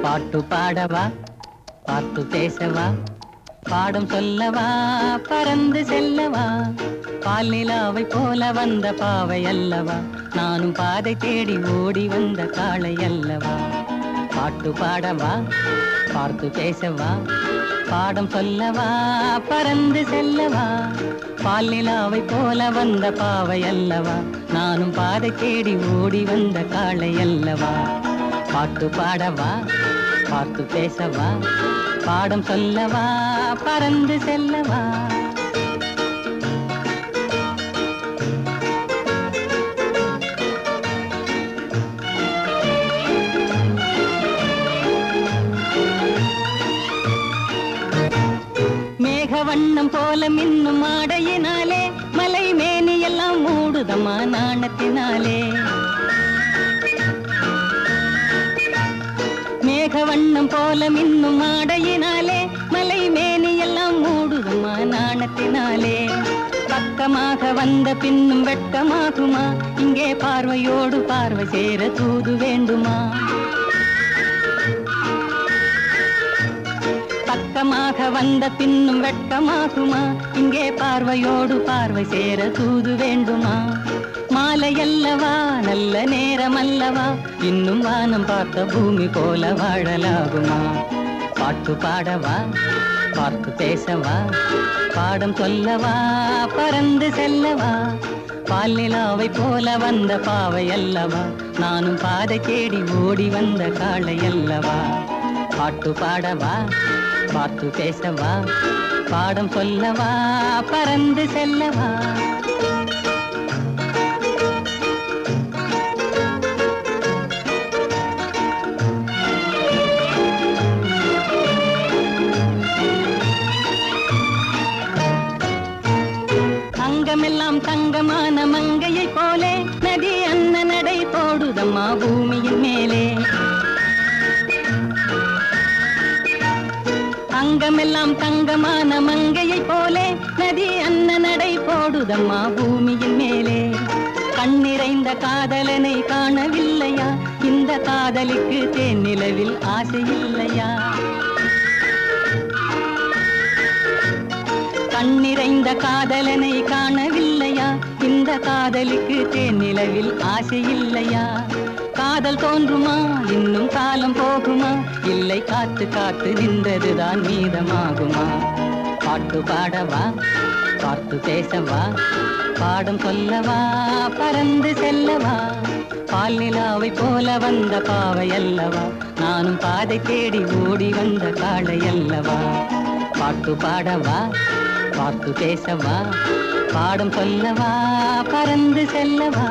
பாட்டு பாடவா, பார்த்து பேசவா, பாடம் சொல்லவா, பறந்து செல்லவா, பால் நிலாவை போல வந்த பாவை அல்லவா, நானும் பாதை தேடி ஓடி வந்த காளை அல்லவா. பாட்டு பாடவா, பார்த்து பேசவா, பாடம் சொல்லவா, பறந்து செல்லவா, பால் நிலாவை போல வந்த பாவை அல்லவா, நானும் பாதை தேடி ஓடி வந்த காளை அல்லவா. பாட்டு பாடவா, பார்த்து பேசவா, பாடம் சொல்லவா, பறந்து செல்லவா. மேகவண்ணம் போல மின்னும் ஆடையினாலே மலை மேனி எல்லாம் மூடுதம்மா நாணத்தினாலே. மேகவண்ணம் போல மின்னும் ஆடையினாலே மலை மேனி எல்லாம் மூடுதம்மா நாணத்தினாலே. பக்கமாக வந்த பின்னும் வெட்கமாகுமா, இங்கே பார்வையோடு பார்வை சேர தூது வேண்டுமா. பக்கமாக வந்த பின்னும் வெட்கமாகுமா, இங்கே பார்வையோடு பார்வை சேர தூது வேண்டுமா. மாலையல்லவா, நல்ல நேரம் அல்லவா, இன்னும் வானம் பார்த்த பூமி போல வாழலாகுமா. பாட்டு பாடவா, பார்த்து பேசவா, பாடம் சொல்லவா, பறந்து செல்லவா, பால் நிலாவை போல வந்த பாவை அல்லவா, நானும் பாதை தேடி ஓடி வந்த காளை அல்லவா. பாட்டு பாடவா, பார்த்து பேசவா, பாடம் சொல்லவா, பறந்து செல்லவா. அங்கமெல்லாம் தங்கமான மங்கையை போலே நதி அன்ன நடை போடுதம்மா பூமியின் மேலே. அங்கமெல்லாம் தங்கமான மங்கையை போலே நதி அன்ன நடை போடுதம்மா பூமியின் மேலே. கண்ணிறைந்த காதலனை காணவில்லையா, இந்த காதலிக்கு தேன் நிலவில் ஆசை இல்லையா. கண்ணிறைந்த காதலனை காணவில்லையா, இந்த காதலிக்கு தேன் நிலவில் ஆசை இல்லையா. காதல் தோன்றுமா, இன்னும் காலம் போகுமா, இல்லை காத்து காத்து நின்றதுதான் மீதமாகுமா. பாட்டு பாடவா, பார்த்து பேசவா, பாடம் சொல்லவா, பறந்து செல்லவா, பால் நிலாவை போல வந்த பாவை அல்லவா, நானும் பாதை தேடி ஓடி வந்த காளை அல்லவா. பாட்டு பாடவா, பார்த்து பேசவா, பாடம் சொல்லவா, பறந்து செல்லவா.